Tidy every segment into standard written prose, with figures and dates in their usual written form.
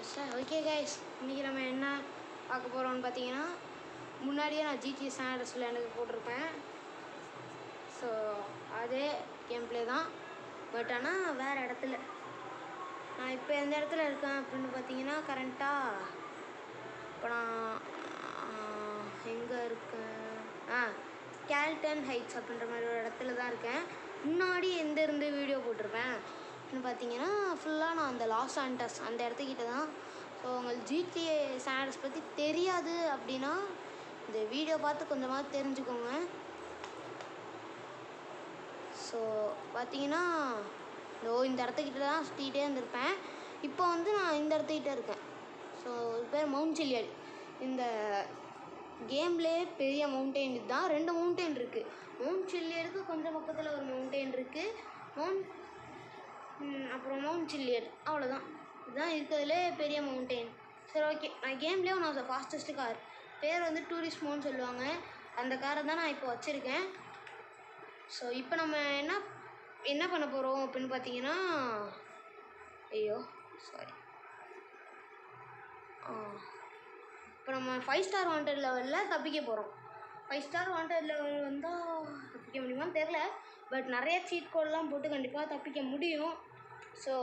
Okay guys, இன்றைக்கி நம்ம என்ன பார்க்க போகிறோம்னு பார்த்தீங்கன்னா, முன்னாடியே நான் ஜிடி சான் அண்ட்ரீஸில் எனக்கு போட்டிருப்பேன். ஸோ அதே கேம் பிளே தான், பட் ஆனால் வேறு இடத்துல. நான் இப்போ எந்த இடத்துல இருக்கேன் அப்படின்னு பார்த்தீங்கன்னா, கரண்ட்டாக இப்போ நான் எங்கே இருக்கேன், ஸ்கேல்டன் ஹைட்ஸ் அப்படின்ற மாதிரி ஒரு இடத்துல தான் இருக்கேன். முன்னாடி எந்தேருந்து வீடியோ போட்டிருப்பேன் அப்படின்னு பார்த்தீங்கன்னா, ஃபுல்லாக நான் அந்த லாஸ் ஆண்டஸ் அந்த இடத்துக்கிட்ட தான். ஸோ உங்களுக்கு ஜிடிஏ சான் அண்ட்ரீஸ் பற்றி தெரியாது அப்படின்னா இந்த வீடியோ பார்த்து கொஞ்சமாக தெரிஞ்சுக்கோங்க. ஸோ பார்த்தீங்கன்னா, இந்த இடத்துக்கிட்ட தான் சுற்றிக்கிட்டே இருந்திருப்பேன். இப்போ வந்து நான் இந்த இடத்துக்கிட்ட இருக்கேன். ஸோ இது பேர் மவுண்ட் சில்லியட். இந்த கேம்லேயே பெரிய மவுண்டெயின் இதுதான். 2 மவுண்டெயின் இருக்குது. மவுண்ட் சில்லியடுக்கு கொஞ்சம் பக்கத்தில் ஒரு மவுண்டெயின் இருக்குது. அப்புறம் மவுண்ட் சில்லியட், அவ்வளோதான். இதுதான் இருக்கிறதுலே பெரிய மவுண்டெயின். சரி, ஓகே. நான் கேம்லேயே one of the fastest car, பேர் வந்து டூரிஸ்மோன்னு சொல்லுவாங்க. அந்த காரை தான் நான் இப்போ வச்சுருக்கேன். ஸோ இப்போ நம்ம என்ன பண்ண போகிறோம் அப்படின்னு பார்த்தீங்கன்னா, சாரி, இப்போ நம்ம 5 ஸ்டார் வாண்டட் லெவலில் தப்பிக்க போகிறோம். 5 ஸ்டார் வாண்டட் லெவல் வந்தால் தப்பிக்க முடியுமான்னு தெரில, பட் நிறைய சீட் கோடெலாம் போட்டு கண்டிப்பாக தப்பிக்க முடியும். ஸோ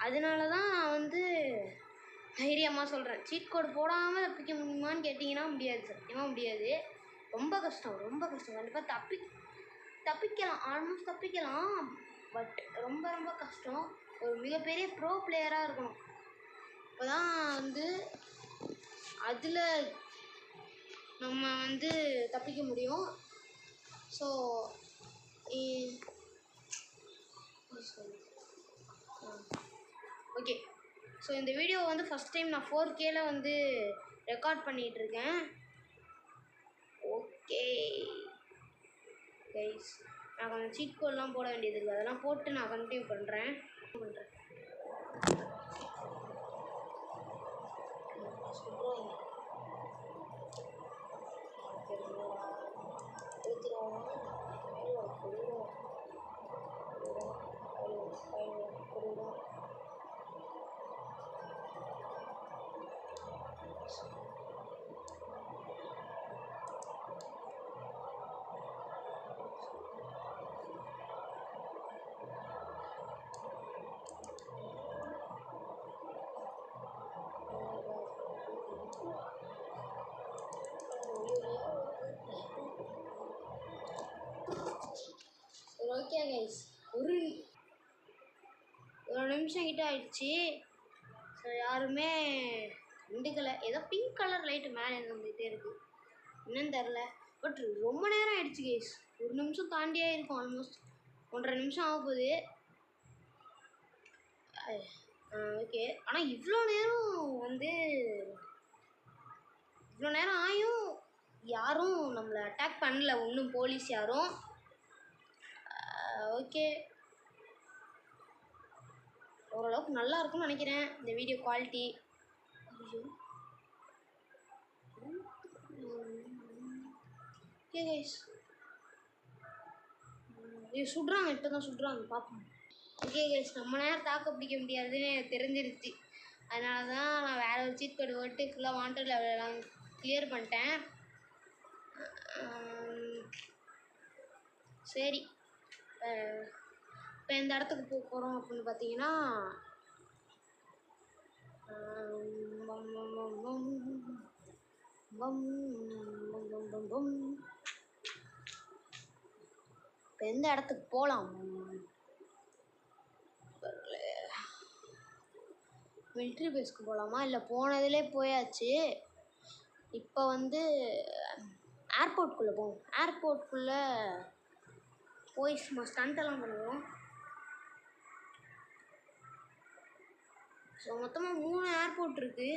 அதனால தான் நான் வந்து தைரியமாக சொல்கிறேன். சீட் கோடு போடாமல் தப்பிக்க முடியுமான்னு கேட்டிங்கன்னா முடியாது, சத்தியமாக முடியாது. ரொம்ப கஷ்டம். கண்டிப்பாக தப்பிக்கலாம், ஆல்மோஸ்ட் தப்பிக்கலாம், பட் ரொம்ப ரொம்ப கஷ்டம். ஒரு மிகப்பெரிய ப்ரோ பிளேயராக இருக்கணும், இப்போ தான் வந்து அதில் நம்ம வந்து தப்பிக்க முடியும். So okay. ஸோ இந்த வீடியோ வந்து ஃபஸ்ட் டைம் நான் 4Kல வந்து ரெக்கார்ட் பண்ணிகிட்ருக்கேன். ஓகே கைஸ், நான் கொஞ்சம் சீட் கோடெலாம் போட வேண்டியது இருக்குது. அதெல்லாம் போட்டு நான் கண்டினியூ பண்ணுறேன். ஓகே கைஸ், ஒரு நிமிஷம் கிட்ட ஆயிடுச்சு. ஸோ யாருமே கண்டுக்கலை. ஏதோ பிங்க் கலர் லைட்டு மேலே வந்துகிட்டே இருக்குது, என்னன்னு தெரில. பட் ரொம்ப நேரம் ஆயிடுச்சு கைஸ். 1 நிமிஷம் தாண்டியே இருக்கும், ஆல்மோஸ்ட் 1.5 நிமிஷம் ஆக போகுது. ஓகே, ஆனால் இவ்வளோ நேரம் ஆயும் யாரும் நம்மளை அட்டாக் பண்ணல, ஒன்றும் போலீஸ் யாரும். ஓகே, ஓரளவுக்கு நல்லா இருக்கும்னு நினைக்கிறேன் இந்த வீடியோ குவாலிட்டி. ஓகே கைஸ், சுடுறாங்க, இப்போ தான் சுடுறாங்க, பார்ப்போம். ஓகே கைஸ், நம்ம நேரம் தாக்க பிடிக்க முடியாதுன்னு தெரிஞ்சிருச்சு. அதனால தான் நான் வேறு ஒரு சீட் கோடு போட்டு ஃபுல்லாக வாண்டட் லெவலெல்லாம் கிளியர் பண்ணிட்டேன். சரி, இப்போ இந்த இடத்துக்கு போக போகிறோம் அப்படின்னு பார்த்தீங்கன்னா, இப்போ எந்த இடத்துக்கு போகலாம்? மிலிட்ரி பேஸ்க்கு போகலாமா? இல்லை, போனதிலே போயாச்சு. இப்போ வந்து ஏர்போர்ட்குள்ளே போவோம். ஏர்போர்ட்குள்ளே போய் சும்மா ஸ்டண்டெல்லாம் பண்ணுவோம். ஸோ மொத்தமாக 3 ஏர்போர்ட் இருக்குது.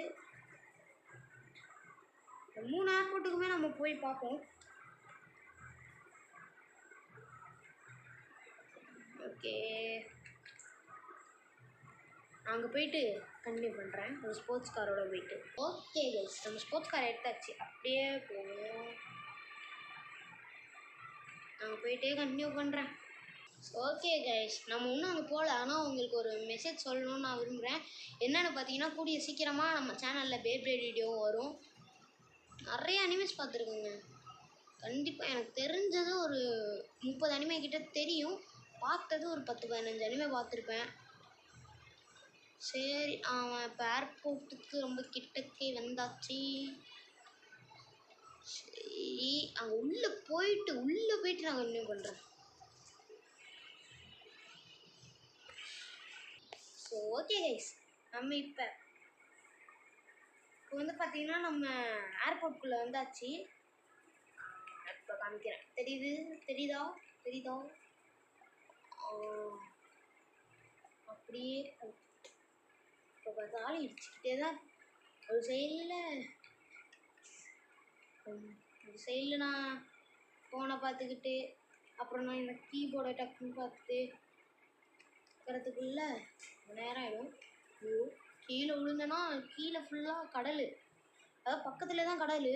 3 ஏர்போர்ட்டுக்குமே நம்ம போய் பார்ப்போம். ஓகே, அங்கே போயிட்டு கண்டினியூ பண்ணுறேன், ஒரு ஸ்போர்ட்ஸ் காரோட போயிட்டு. ஓகே கைஸ், நம்ம ஸ்போர்ட்ஸ் காரை எடுத்தாச்சு. அப்படியே போவோம், அங்கே போயிட்டே கண்டினியூ பண்ணுறேன். ஓகே கைஸ், நம்ம இன்னும் அங்கே போகல. ஆனால் உங்களுக்கு ஒரு மெசேஜ் சொல்லணும்னு நான் விரும்புகிறேன். என்னென்னு பார்த்தீங்கன்னா, கூடிய சீக்கிரமாக நம்ம சேனலில் பேப்ளேட் வீடியோவும் வரும். நிறைய அனிமேஸ் பார்த்துருக்கேங்க. கண்டிப்பாக எனக்கு தெரிஞ்சது ஒரு 30 அனிமே கிட்ட தெரியும். பார்த்தது ஒரு 10-15 அனிமே பார்த்துருப்பேன். சரி, அவன் இப்போ ஏர்போர்ட்டுக்கு ரொம்ப கிட்டக்கே வந்தாச்சு. சரி, அங்கே உள்ளே போயிட்டு நான் கன்டினியூ பண்ணுறேன். ஸோ ஓகே கைஸ், நம்ம இப்போ வந்து பார்த்தீங்கன்னா நம்ம ஏர்போர்ட்குள்ளே வந்தாச்சு. இப்போ காமிக்கிறேன். தெரியுதா அப்படியே இப்போ பார்த்தாலும் இடிச்சுக்கிட்டே தான் ஒரு சைடில் நான் ஃபோனை பார்த்துக்கிட்டு, அப்புறம் நான் இந்த கீபோர்டை டக்குன்னு பார்த்துட்டு இருக்கிறதுக்குள்ள நேரம் ஆகிடும். ஐயோ, கீழே விழுந்தேன்னா கீழே ஃபுல்லாக கடல், அதாவது பக்கத்தில் தான் கடல்.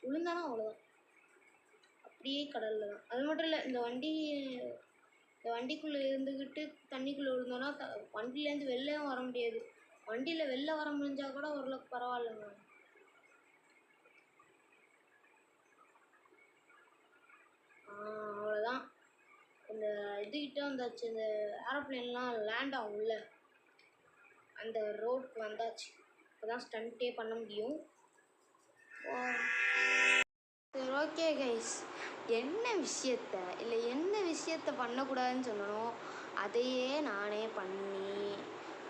விழுந்தானா அவ்வளோதான், அப்படியே கடலில் தான். அது மட்டும் இல்லை, இந்த வண்டிக்குள்ளே இருந்துக்கிட்டு தண்ணிக்குள்ளே விழுந்தோன்னா வண்டியிலேருந்து வெளிலையும் வர முடியாது. வண்டியில் வெளில வர முடிஞ்சால் கூட ஓரளவுக்கு பரவாயில்லைங்க. அவ்வளோதான், இந்த இதுகிட்ட வந்தாச்சு. இந்த ஏரோப்ளேன்லாம் லேண்ட் ஆகும்ல, அந்த ரோடுக்கு வந்தாச்சு. இப்போ தான் ஸ்டண்ட்டே பண்ண முடியும். சரி ஓகே கைஸ், என்ன விஷயத்த பண்ணக்கூடாதுன்னு சொன்னனோ அதையே நானே பண்ணி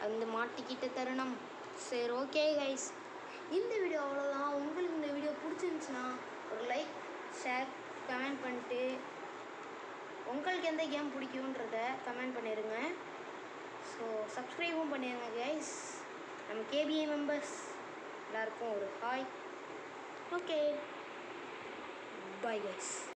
அந்த மாட்டிக்கிட்ட தருணம். சரி ஓகே கைஸ், இந்த வீடியோ அவ்வளோதான். உங்களுக்கு இந்த வீடியோ பிடிச்சிருந்துச்சுன்னா ஒரு லைக், ஷேர், கமெண்ட் பண்ணிட்டு உங்களுக்கு எந்த கேம் பிடிக்குன்றத கமெண்ட் பண்ணிடுங்க. ஸோ சப்ஸ்கிரைபும் பண்ணிடுங்க கைஸ். நம்ம கேபிஏ மெம்பர்ஸ் எல்லாருக்கும் ஒரு ஹாய். Okay, bye guys.